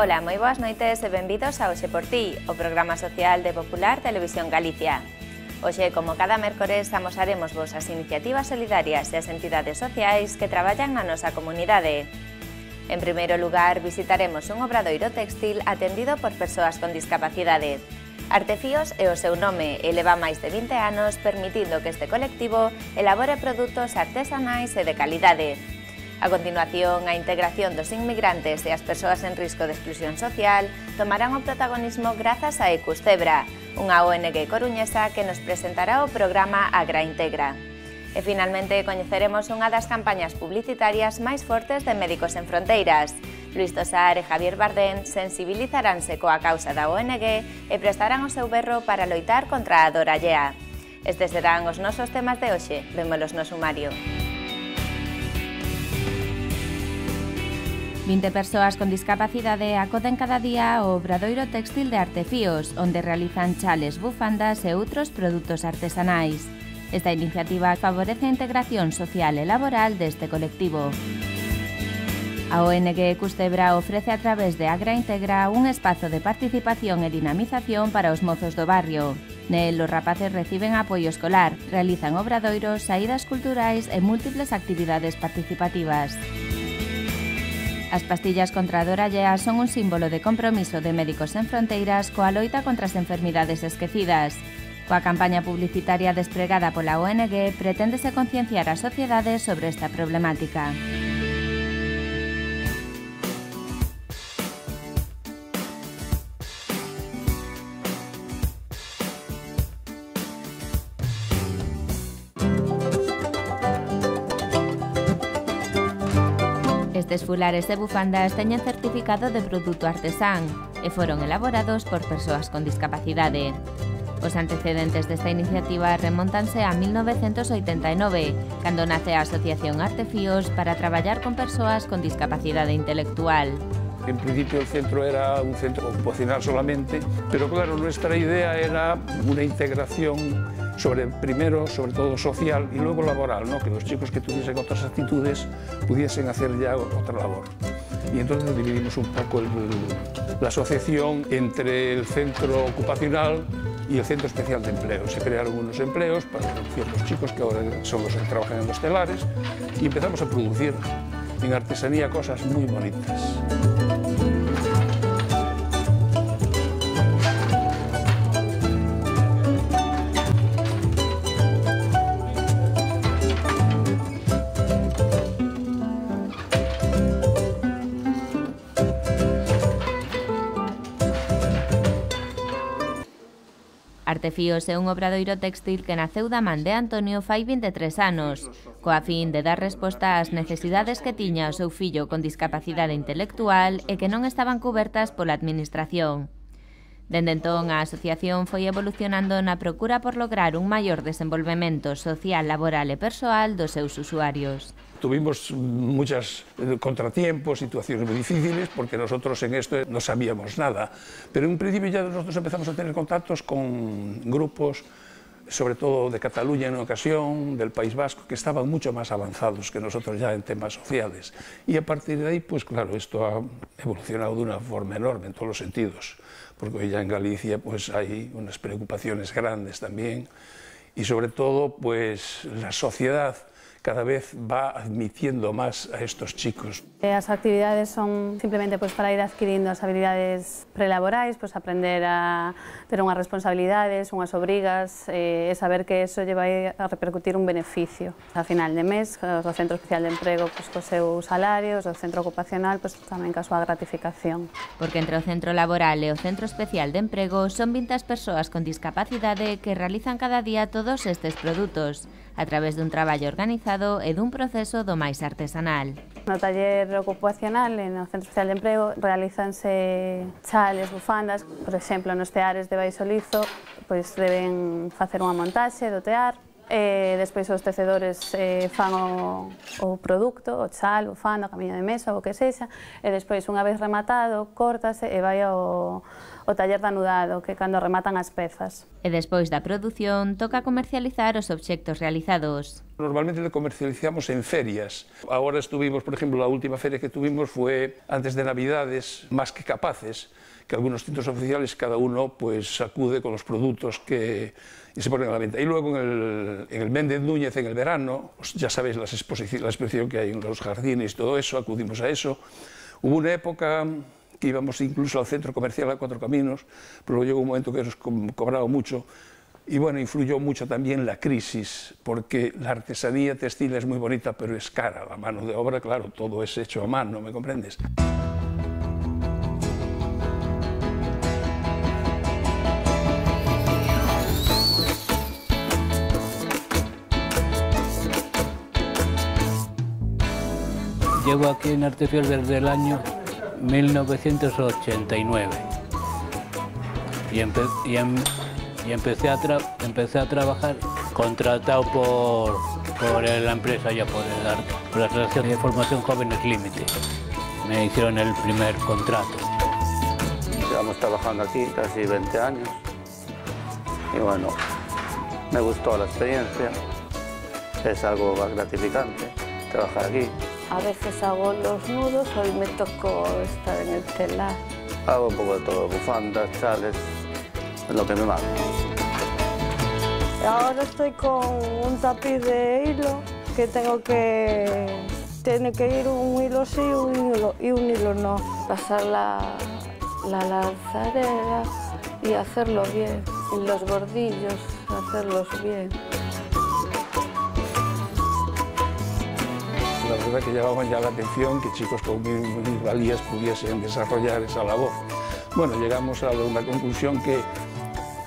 Ola, moi boas noites e benvidos a Hoxe por Ti, o programa social de Popular Televisión Galicia. Hoxe, como cada mércores, amosaremos vos as iniciativas solidarias e as entidades sociais que traballan na nosa comunidade. En primeiro lugar, visitaremos un obradoiro textil atendido por persoas con discapacidade. Artefíos é o seu nome e leva máis de 20 anos permitindo que este colectivo elabore produtos artesanais e de calidade. A continuación, a integración dos inmigrantes e as persoas en risco de exclusión social tomarán o protagonismo grazas a Ecuscebra, unha ONG coruñesa que nos presentará o programa Agraintegra. E finalmente coñeceremos unha das campañas publicitarias máis fortes de Médicos Sen Fronteiras. Luís Tosar e Javier Bardén sensibilizaránse coa causa da ONG e prestarán o seu berro para loitar contra a dor allea. Estes serán os nosos temas de hoxe. Vémolos no sumario. 20 persoas con discapacidade acoden cada día ao obradoiro textil de Artefíos, onde realizan chales, bufandas e outros produtos artesanais. Esta iniciativa favorece a integración social e laboral deste colectivo. A ONG Ecuscebra ofrece a través de Agraintegra un espazo de participación e dinamización para os mozos do barrio. Nel, os rapaces reciben apoio escolar, realizan obradoiros, saídas culturais e múltiples actividades participativas. As pastillas contra a dor allea son un símbolo de compromiso de Médicos Sen Fronteiras coa loita contra as enfermidades esquecidas. Coa campaña publicitaria despregada pola ONG, preténdese concienciar a sociedade sobre esta problemática. Estes fulares e bufandas teñen certificado de produto artesán e foron elaborados por persoas con discapacidade. Os antecedentes desta iniciativa remontanse a 1989, cando nace a Asociación Artefíos para traballar con persoas con discapacidade intelectual. En principio el centro era un centro ocupacional solamente, pero claro, nuestra idea era una integración primero sobre todo social y luego laboral, ¿no? Que los chicos que tuviesen otras actitudes pudiesen hacer ya otra labor. Y entonces dividimos un poco la asociación entre el centro ocupacional y el Centro Especial de Empleo. Se crearon unos empleos para ciertos chicos que ahora son los que trabajan en los telares y empezamos a producir en artesanía cosas muy bonitas. Artefíos é un obradoiro textil que naceu da man de Antonio fai 23 anos, coa fin de dar resposta ás necesidades que tiña o seu fillo con discapacidade intelectual e que non estaban cubertas pola administración. Dende entón, a asociación foi evolucionando na procura por lograr un maior desenvolvemento social, laboral e persoal dos seus usuarios. Tuvimos muchos contratiempos, situaciones muy difíciles, porque nosotros en esto no sabíamos nada. Pero en un principio ya nosotros empezamos a tener contactos con grupos, sobre todo de Cataluña en una ocasión, del País Vasco, que estaban mucho más avanzados que nosotros ya en temas sociales. Y a partir de ahí, pues claro, esto ha evolucionado de una forma enorme en todos los sentidos, porque hoy ya en Galicia pues hay unas preocupaciones grandes también, y sobre todo pues la sociedad cada vez va admitiendo más a estos chicos. As actividades son simplemente para ir adquirindo as habilidades prelaborais, aprender a ter unhas responsabilidades, unhas obrigas, e saber que eso lle vai a repercutir un beneficio. A final de mes, o Centro Especial de Emprego co seu salario, o Centro Ocupacional tamén ca súa gratificación. Porque entre o Centro Laboral e o Centro Especial de Emprego son 20 as persoas con discapacidade que realizan cada día todos estes produtos, a través dun traballo organizado e dun proceso do máis artesanal. No taller ocupacional, no Centro Especial de Emprego, realízanse chales, bufandas, por exemplo, nos teares de Baixo Lizo, deben facer unha montaxe do tear Despois os tecedores fan o produto, o chal, o fan, o camiño de mesa, o que sexa, e despois, unha vez rematado, córtase e vai ao taller de anudado, que é cando rematan as pezas. E despois da produción, toca comercializar os obxectos realizados. Normalmente lo comercializamos en ferias. Ahora estuvimos, por ejemplo, la última feria que tuvimos fue antes de Navidades, Más que Capaces, que algunos centros oficiales, cada uno pues acude con los productos que se ponen a la venta. Y luego en el Méndez Núñez, en el verano, pues ya sabéis la exposición que hay en los jardines y todo eso, acudimos a eso. Hubo una época que íbamos incluso al centro comercial a Cuatro Caminos, pero luego llegó un momento que nos cobraba mucho. Y bueno, influyó mucho también la crisis, porque la artesanía textil es muy bonita, pero es cara. La mano de obra, claro, todo es hecho a mano, ¿me comprendes? Llevo aquí en Artefios desde el año 1989 y empecé a trabajar contratado por la empresa ya por la Asociación de Formación Jóvenes Límite. Me hicieron el primer contrato. Llevamos trabajando aquí casi 20 años y bueno, me gustó la experiencia, es algo gratificante trabajar aquí. A veces hago los nudos, hoy me tocó estar en el telar. Hago un poco de todo, bufandas, chales, es lo que me manda. Ahora estoy con un tapiz de hilo que tiene que ir un hilo sí y un hilo no. Pasar la lanzadera y hacerlo bien. Y los bordillos, hacerlos bien. La verdad que llamaban ya la atención que chicos con minusvalías pudiesen desarrollar esa labor. Bueno, llegamos a una conclusión que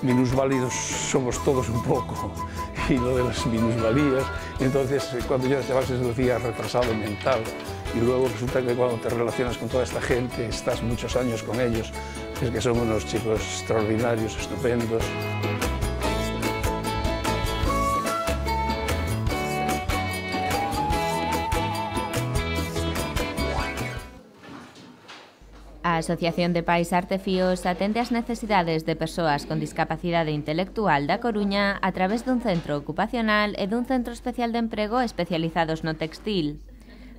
minusválidos somos todos un poco, y lo de las minusvalías, entonces cuando yo era chaval se decía retrasado mental, y luego resulta que cuando te relacionas con toda esta gente, estás muchos años con ellos, es que son unos chicos extraordinarios, estupendos. A Asociación de Pais Artefíos atende as necesidades de persoas con discapacidade intelectual da Coruña a través dun centro ocupacional e dun centro especial de emprego especializados no textil.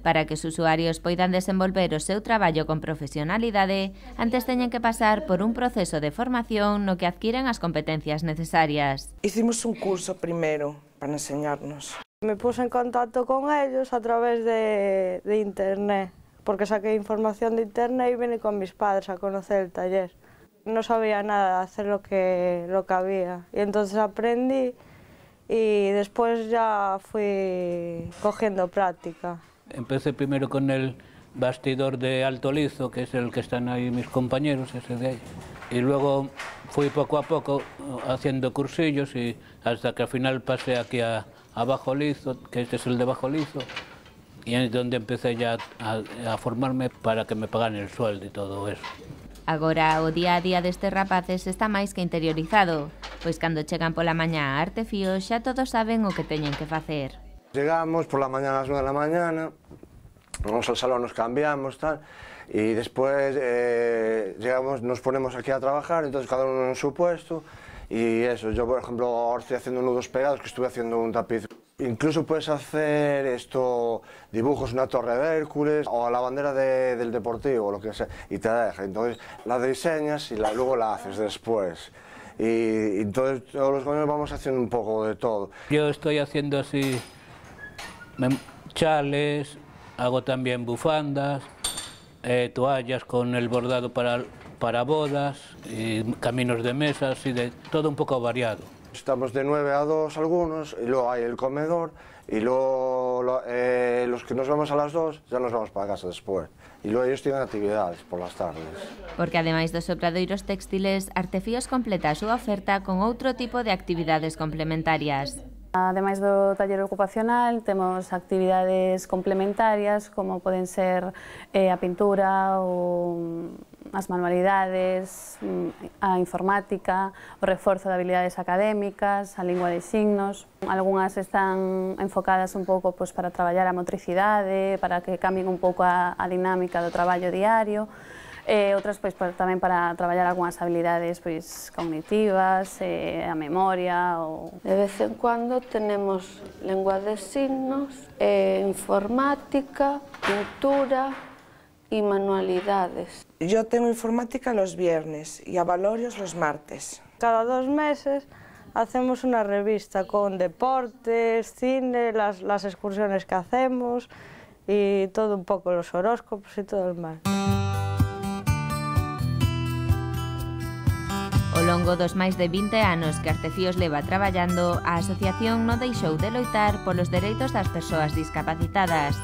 Para que os usuarios poidan desenvolver o seu traballo con profesionalidade, antes teñen que pasar por un proceso de formación no que adquiren as competencias necesarias. Hicimos un curso primero para enseñarnos. Me puse en contacto con ellos a través de internet, porque saqué información de internet y vine con mis padres a conocer el taller. No sabía nada de hacer lo que había y entonces aprendí y después ya fui cogiendo práctica. Empecé primero con el bastidor de alto lizo, que es el que están ahí mis compañeros, ese de ahí. Y luego fui poco a poco haciendo cursillos y hasta que al final pasé aquí a bajo lizo, que este es el de bajo lizo. Y es donde empecé ya a formarme para que me pagaran el sueldo y todo eso. Agora, o día a día destes rapaces está máis que interiorizado, pois cando chegan pola mañá a Artefíos xa todos saben o que teñen que facer. Llegamos por la mañana a las 9 de la mañana, vamos al salón, nos cambiamos, tal, y después llegamos, nos ponemos aquí a trabajar, entonces cada uno en su puesto, y eso, yo por ejemplo ahora estoy haciendo nudos pegados, que estuve haciendo un tapiz. Incluso puedes hacer dibujos, una torre de Hércules o la bandera del Deportivo, lo que sea, y te deja. Entonces la diseñas y luego la haces después. Y entonces todos los compañeros vamos haciendo un poco de todo. Yo estoy haciendo así chales, hago también bufandas, toallas con el bordado para bodas, y caminos de mesas y de todo un poco variado. Estamos de 9 a 2 algunos, y luego hay el comedor, y luego los que nos vamos a las 2 ya nos vamos para casa después. Y luego ellos tienen actividades por las tardes. Porque ademais dos sopradoiros textiles, Artefíos completa a súa oferta con outro tipo de actividades complementarias. Ademais do taller ocupacional, temos actividades complementarias como poden ser a pintura, as manualidades, a informática, o reforzo de habilidades académicas, a lingua de signos. Algunhas están enfocadas un pouco para traballar a motricidade, para que cambien un pouco a dinámica do traballo diario, outras tamén para traballar algunhas habilidades cognitivas, a memoria. De vez en cuando tenemos lengua de signos, informática, pintura y manualidades. Yo tengo informática los viernes y avalorios los martes. Cada 2 meses hacemos una revista con deportes, cine, las excursiones que hacemos y todo un poco, los horóscopos y todo el mal. Ao longo dos máis de 20 anos que Artefíos leva traballando, a asociación non deixou de loitar polos dereitos das persoas discapacitadas.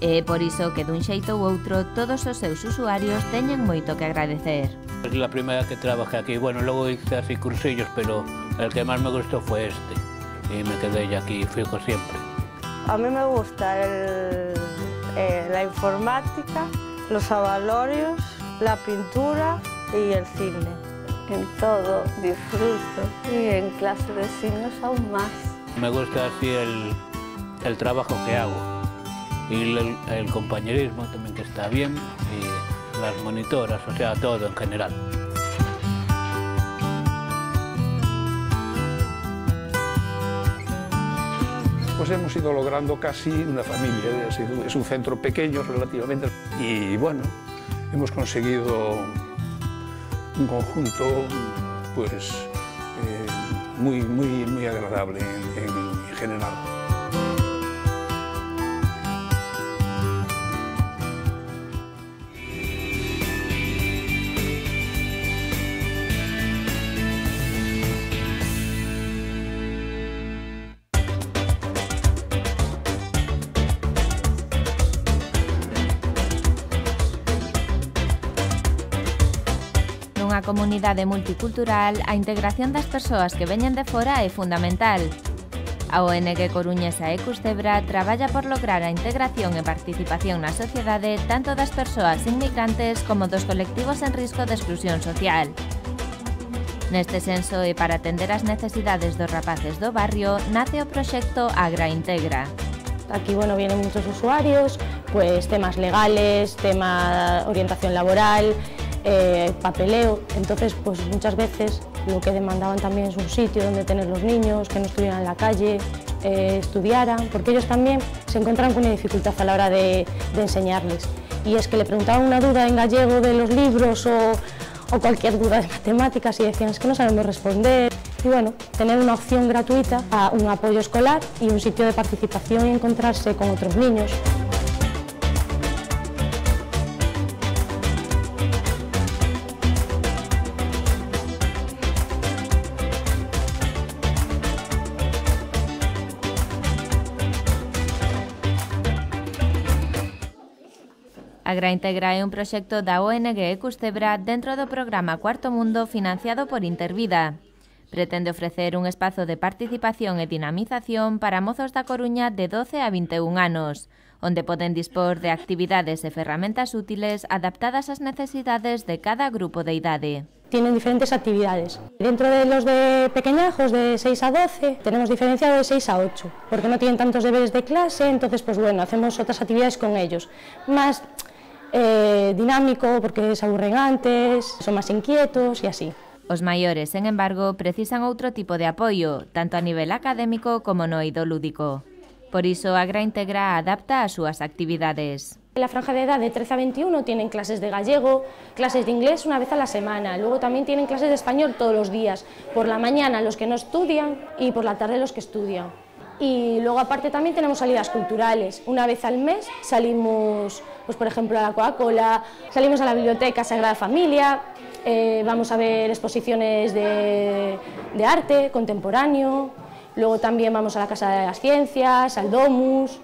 E por iso que dun xeito ou outro todos os seus usuarios teñen moito que agradecer. Es la primera que trabajé aquí. Bueno, luego hice así cursillos, pero el que más me gustó fue este. Y me quedé ya aquí fijo siempre. A mí me gusta la informática, los avalorios, la pintura y el cine. En todo disfruto y en clase de signos aún más. Me gusta así el trabajo que hago y el compañerismo también, que está bien, y las monitoras, o sea, todo en general. Pues hemos ido logrando casi una familia, es un centro pequeño relativamente, y bueno, hemos conseguido un conjunto pues muy agradable en general. Nunha comunidade multicultural, a integración das persoas que veñen de fora é fundamental. A ONG coruñesa Ecustebra traballa por lograr a integración e participación na sociedade tanto das persoas inmigrantes como dos colectivos en risco de exclusión social. Neste senso e para atender as necesidades dos rapaces do barrio, nace o proxecto Agraintegra. Aquí vienen muchos usuarios, pues temas legales, tema orientación laboral, papeleo. Entonces pues muchas veces lo que demandaban también es un sitio donde tener los niños, que no estuvieran en la calle, estudiaran, porque ellos también se encontraban con una dificultad a la hora de enseñarles. Y es que le preguntaban una duda en gallego de los libros o cualquier duda de matemáticas y decían, es que no sabemos responder. Y bueno, tener una opción gratuita a un apoyo escolar y un sitio de participación y encontrarse con otros niños. Agraintegra é un proxecto da ONG Ecustebra dentro do programa Cuarto Mundo financiado por Intervida. Pretende ofrecer un espazo de participación e dinamización para mozos da Coruña de 12 a 21 anos, onde poden dispor de actividades e ferramentas útiles adaptadas ás necesidades de cada grupo de idade. Tienen diferentes actividades. Dentro de los de pequeñajos, de 6 a 12, tenemos diferenciado de 6 a 8, porque no tienen tantos deberes de clase, entonces pues bueno, hacemos otras actividades con ellos. Más dinámico, porque se aburren antes, son más inquietos y así. Os maiores, sen embargo, precisan outro tipo de apoio, tanto a nivel académico como no eido lúdico. Por iso, Agraintegra adapta as súas actividades. En la franja de edad de 13 a 21 tienen clases de gallego, clases de inglés una vez a la semana, luego también tienen clases de español todos los días, por la mañana los que no estudian y por la tarde los que estudian. Y luego aparte también tenemos salidas culturales, una vez al mes salimos, pues por ejemplo a la Coca-Cola, salimos a la biblioteca Sagrada Familia, vamos a ver exposiciones de arte contemporáneo, luego también vamos a la Casa de las Ciencias, al Domus,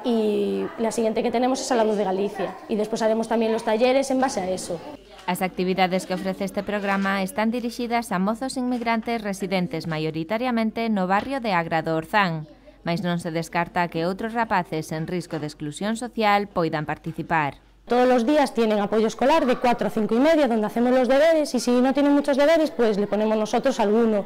y la siguiente que tenemos es a la Luz de Galicia, y después haremos también los talleres en base a eso. As actividades que ofrece este programa están dirixidas a mozos inmigrantes residentes maioritariamente no barrio de Agra do Orzán, mais non se descarta que outros rapaces en risco de exclusión social poidan participar. Todos los días tienen apoyo escolar de 4 a 5 y media, donde hacemos los deberes, y si no tienen muchos deberes, pues le ponemos nosotros alguno.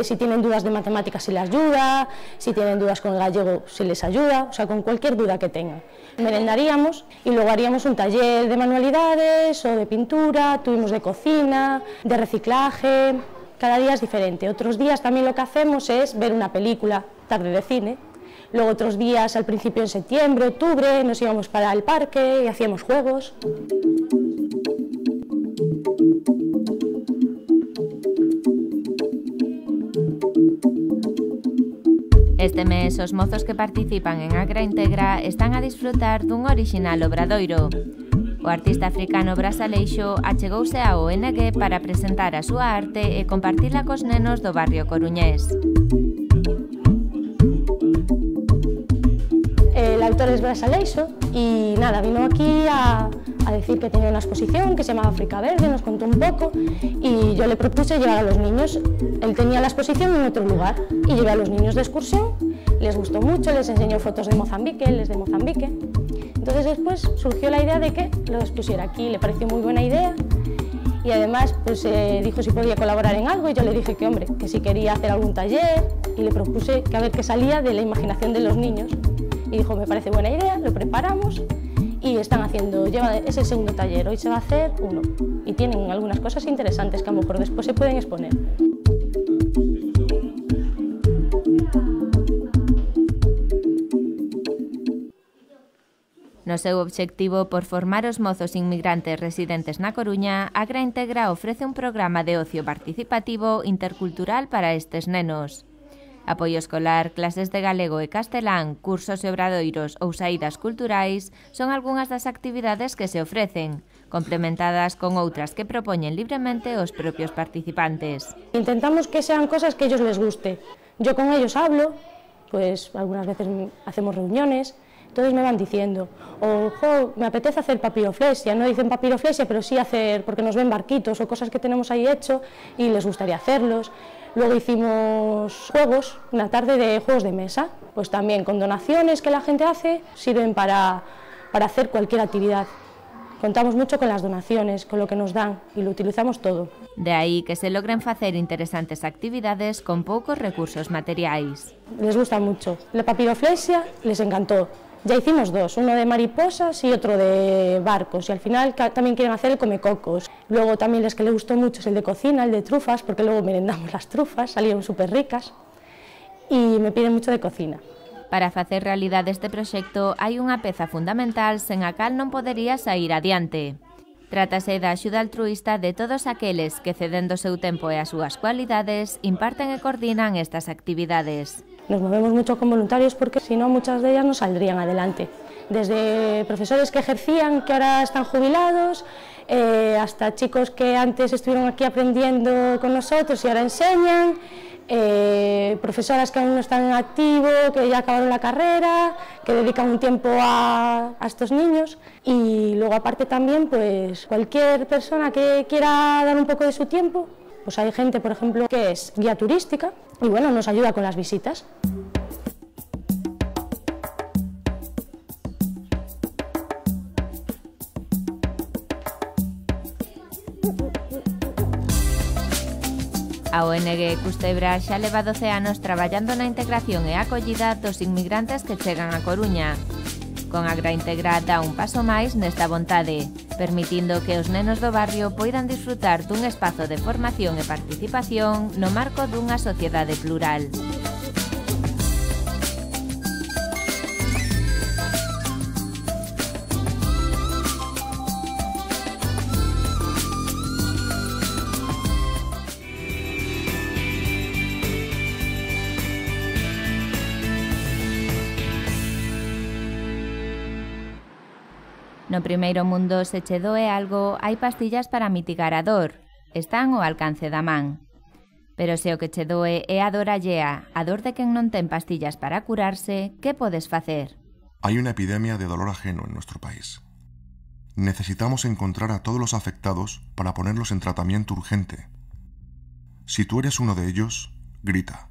Si tienen dudas de matemáticas, se les ayuda, si tienen dudas con el gallego, se les ayuda, o sea, con cualquier duda que tengan. Merendaríamos y luego haríamos un taller de manualidades o de pintura, tuvimos de cocina, de reciclaje, cada día es diferente. Otros días también lo que hacemos es ver una película, tarde de cine. Luego otros días, al principio en septiembre, octubre, nos íbamos para el parque y hacíamos juegos. Este mes, os mozos que participan en Agra Integra están a disfrutar dun orixinal obradoiro. O artista africano Bras Aleixo achegouse á ONG para presentar a súa arte e compartila cos nenos do barrio coruñés. El autor es Bras Aleixo y nada, vino aquí a decir que tenía una exposición que se llamaba África Verde, nos contó un poco y yo le propuse llevar a los niños. Él tenía la exposición en otro lugar y llevé a los niños de excursión, les gustó mucho, les enseñó fotos de Mozambique, él es de Mozambique. Entonces después surgió la idea de que lo expusiera aquí, le pareció muy buena idea y además pues dijo si podía colaborar en algo y yo le dije que hombre, que si quería hacer algún taller y le propuse que a ver qué salía de la imaginación de los niños. Y dijo, me parece buena idea, lo preparamos y están haciendo, es el segundo taller, hoy se va a hacer uno. Y tienen algunas cosas interesantes que a lo mejor después se pueden exponer. No seu obxectivo por formar os mozos inmigrantes residentes na Coruña, Agra Integra ofrece un programa de ocio participativo intercultural para estes nenos. Apoio escolar, clases de galego e castelán, cursos e obradoiros ou saídas culturais son algunhas das actividades que se ofrecen, complementadas con outras que propoñen libremente os propios participantes. Intentamos que sean cosas que a ellos les guste. Yo con ellos hablo, pues algunas veces hacemos reuniones, entonces me van diciendo, ojo, me apetece hacer papiroflexia, no dicen papiroflexia, pero sí hacer, porque nos ven barquitos o cosas que tenemos ahí hecho y les gustaría hacerlos. Luego hicimos juegos, una tarde de juegos de mesa, pues también con donaciones que la gente hace, sirven para hacer cualquier actividad. Contamos mucho con las donaciones, con lo que nos dan y lo utilizamos todo. De aí que se logren facer interesantes actividades con poucos recursos materiais. Les gusta mucho. La papiroflexia les encantó. Ya hicimos dos, uno de mariposas y otro de barcos, y al final también quieren hacer el comecocos. Luego también les que les gustó mucho es el de cocina, el de trufas, porque luego merendamos las trufas, salieron súper ricas, y me piden mucho de cocina. Para facer realidade este proxecto hai unha peza fundamental sen a cal non podería sair adiante. Trátase da axuda altruísta de todos aqueles que, cedendo o seu tempo e as súas cualidades, imparten e coordinan estas actividades. Nos movemos mucho con voluntarios porque si no muchas de ellas no saldrían adelante. Desde profesores que ejercían, que ahora están jubilados, hasta chicos que antes estuvieron aquí aprendiendo con nosotros y ahora enseñan, profesoras que aún no están en activo, que ya acabaron la carrera, que dedican un tiempo a estos niños, y luego aparte también pues cualquier persona que quiera dar un poco de su tiempo. Pues hay gente, por ejemplo, que es guía turística y bueno, nos ayuda con las visitas. A ONG Custebra xa leva 12 anos traballando na integración e acollida dos inmigrantes que chegan a Coruña. Con Agra Integra dá un paso máis nesta vontade, permitindo que os nenos do barrio poidan disfrutar dun espazo de formación e participación no marco dunha sociedade plural. No primeiro mundo, se che doe algo, hai pastillas para mitigar a dor. Están ao alcance da man. Pero se o que che doe é a dor allea, a dor de quen non ten pastillas para curarse, que podes facer? Hay una epidemia de dolor ajeno en nuestro país. necesitamos encontrar a todos los afectados para ponerlos en tratamiento urgente. Si tú eres uno de ellos, grita.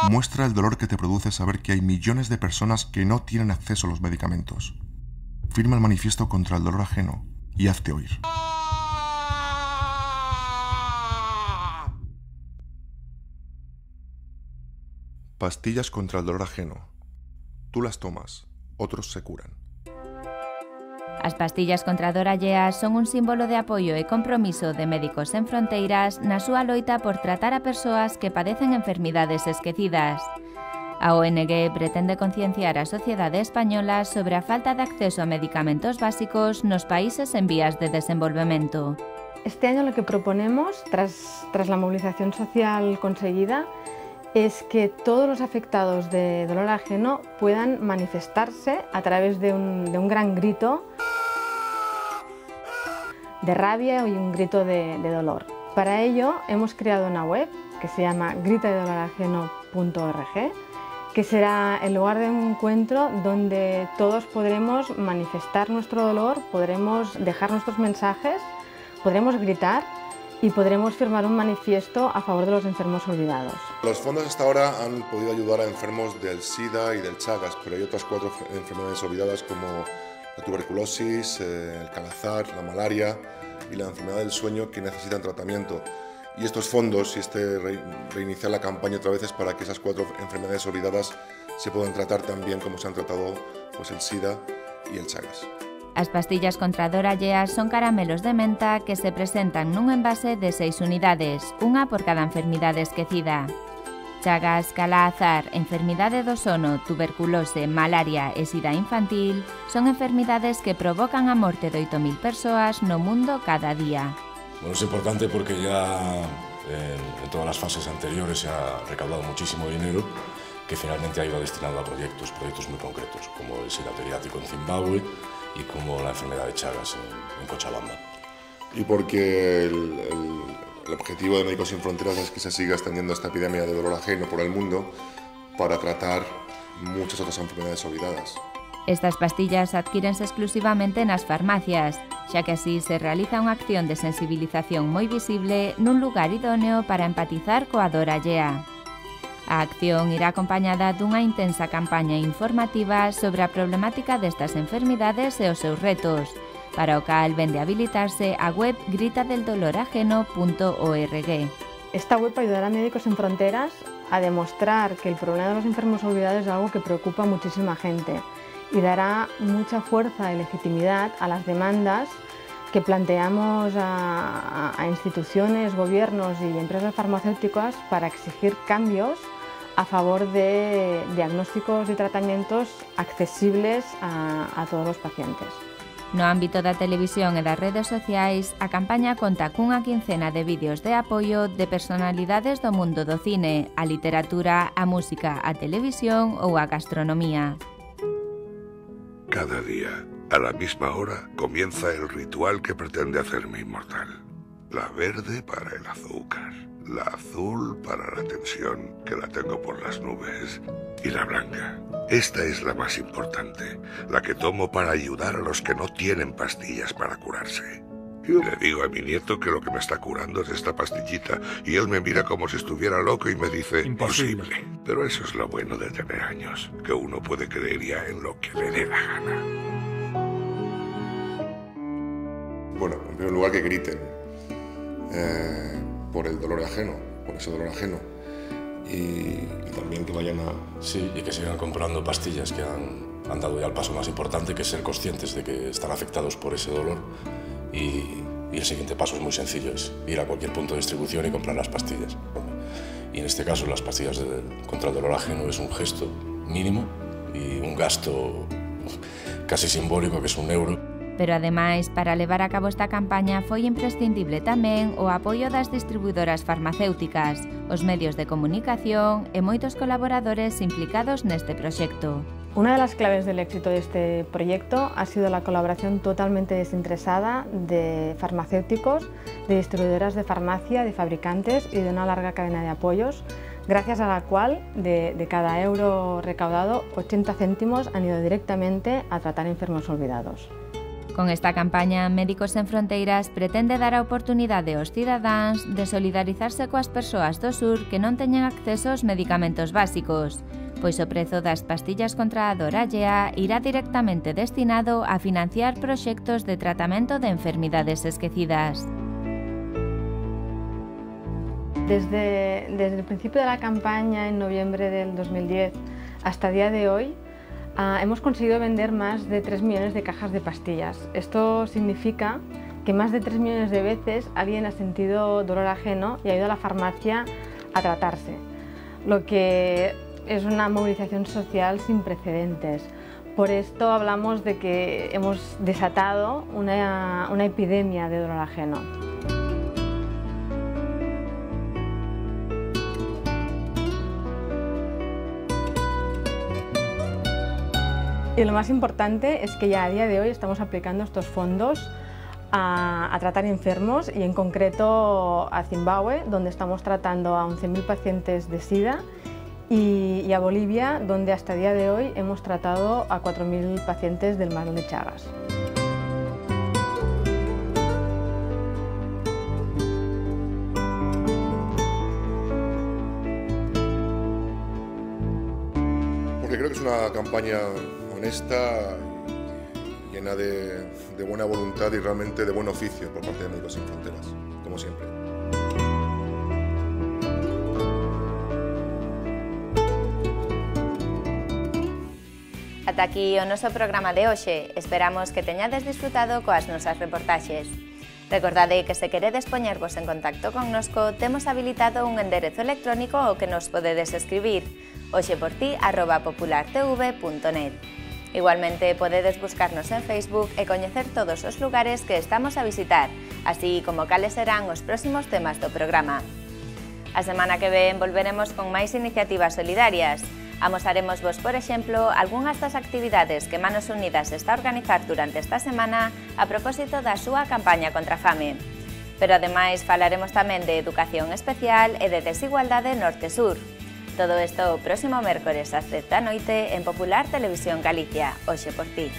Muestra el dolor que te produce saber que hay millones de personas que no tienen acceso a los medicamentos. Firma el manifiesto contra el dolor ajeno y hazte oír. Pastillas contra el dolor ajeno. Tú las tomas, otros se curan. As pastillas contra a dor allea son un símbolo de apoio e compromiso de Médicos Sen Fronteiras na súa loita por tratar a persoas que padecen enfermidades esquecidas. A ONG pretende concienciar a sociedade española sobre a falta de acceso a medicamentos básicos nos países en vías de desenvolvemento. Este año lo que proponemos, tras la movilización social conseguida, es que todos los afectados de dolor ajeno puedan manifestarse a través de un gran grito de rabia y un grito de dolor. Para ello hemos creado una web que se llama gritadedolorajeno.org, que será el lugar de encuentro donde todos podremos manifestar nuestro dolor, podremos dejar nuestros mensajes, podremos gritar y podremos firmar un manifiesto a favor de los enfermos olvidados. Los fondos hasta ahora han podido ayudar a enfermos del SIDA y del Chagas, pero hay otras 4 enfermedades olvidadas como la tuberculosis, el calazar, la malaria y la enfermedad del sueño que necesitan tratamiento. Y estos fondos y reiniciar la campaña otra vez es para que esas 4 enfermedades olvidadas se puedan tratar tan bien como se han tratado pues, el SIDA y el Chagas. As pastillas contra a dor allea son caramelos de menta que se presentan nun envase de 6 unidades, unha por cada enfermidade esquecida. Chagas, calazar, enfermidade do sono, tuberculose, malaria e sida infantil son enfermidades que provocan a morte de 8.000 persoas no mundo cada día. Bueno, es importante porque ya en todas las fases anteriores se ha recaudado muchísimo dinero que finalmente ha ido destinado a proyectos muy concretos, como el SIDA pediátrico en Zimbabue y como la enfermedad de Chagas en Cochabamba. Y porque el objetivo de Médicos Sin Fronteras es que se siga extendiendo esta epidemia de dolor ajeno por el mundo para tratar muchas otras enfermedades olvidadas. Estas pastillas adquírense exclusivamente nas farmacias, xa que así se realiza unha acción de sensibilización moi visible nun lugar idóneo para empatizar coa dor allea. A acción irá acompañada dunha intensa campaña informativa sobre a problemática destas enfermidades e os seus retos, para o cal vende habilitarse a web gritadeldolorajeno.org. Esta web ayudará a Médicos Sin Fronteras a demostrar que el problema de los enfermos olvidados es algo que preocupa a muchísima gente y dará mucha fuerza y legitimidad a las demandas que planteamos a instituciones, gobiernos y empresas farmacéuticas para exigir cambios a favor de diagnósticos y tratamientos accesibles a todos los pacientes. No ámbito da televisión e das redes sociais, a campaña conta cunha quincena de vídeos de apoio de personalidades do mundo do cine, a literatura, a música, a televisión ou a gastronomía. Cada día, a la misma hora, comienza el ritual que pretende hacerme inmortal. La verde para el azúcar, la azul para la tensión, que la tengo por las nubes, y la blanca. Esta es la más importante, la que tomo para ayudar a los que no tienen pastillas para curarse. Le digo a mi nieto que lo que me está curando es esta pastillita y él me mira como si estuviera loco y me dice imposible. Pero eso es lo bueno de tener años, que uno puede creer ya en lo que le dé la gana. Bueno, en primer lugar que griten por el dolor ajeno, por ese dolor ajeno. Y también que vayan a... Sí, y que sigan comprando pastillas que han dado ya el paso más importante, que es ser conscientes de que están afectados por ese dolor. Y el siguiente paso es muy sencillo, es ir a cualquier punto de distribución y comprar las pastillas. Y en este caso las pastillas contra el dolor ajeno es un gesto mínimo y un gasto casi simbólico, que es €1. Pero ademais, para levar a cabo esta campaña foi imprescindible tamén o apoio das distribuidoras farmacéuticas, os medios de comunicación e moitos colaboradores implicados neste proxecto. Una de las claves del éxito de este proyecto ha sido la colaboración totalmente desinteresada de farmacéuticos, de distribuidoras de farmacia, de fabricantes y de una larga cadena de apoyos, gracias a la cual de cada euro recaudado, 80 céntimos han ido directamente a tratar enfermos olvidados. Con esta campaña, Médicos Sen Fronteiras pretende dar a oportunidade aos cidadáns de solidarizarse coas persoas do sur que non teñen acceso aos medicamentos básicos, pois o prezo das pastillas contra a dor allea irá directamente destinado a financiar proxectos de tratamento de enfermidades esquecidas. Desde el principio de la campaña, en noviembre del 2010, hasta el día de hoy, hemos conseguido vender más de 3 millones de cajas de pastillas. Esto significa que más de 3 millones de veces alguien ha sentido dolor ajeno y ha ido a la farmacia a tratarse, lo que es una movilización social sin precedentes. Por esto hablamos de que hemos desatado una epidemia de dolor ajeno. Y lo más importante es que ya a día de hoy estamos aplicando estos fondos a tratar enfermos y en concreto a Zimbabue, donde estamos tratando a 11.000 pacientes de SIDA, y a Bolivia, donde hasta el día de hoy hemos tratado a 4.000 pacientes del mal de Chagas. Porque creo que es una campaña honesta, llena de buena voluntad y realmente de buen oficio por parte de Médicos Sin Fronteras, como siempre. Ata aquí o noso programa de hoxe. Esperamos que teñades disfrutado coas nosas reportaxes. Recordade que se queredes poñervos en contacto connosco, temos habilitado un enderezo electrónico ao que nos podedes escribir hoxeporti@populartv.net. Igualmente, podedes buscarnos en Facebook e coñecer todos os lugares que estamos a visitar, así como cales serán os próximos temas do programa. A semana que ven volveremos con máis iniciativas solidarias. Amosaremos vos, por exemplo, algunhas das actividades que Manos Unidas está a organizar durante esta semana a propósito da súa campaña contra a fame. Pero ademais falaremos tamén de educación especial e de desigualdade norte-sur. Todo isto o próximo mércores ás 10 da noite en Popular Televisión Galicia. Hoxe por ti.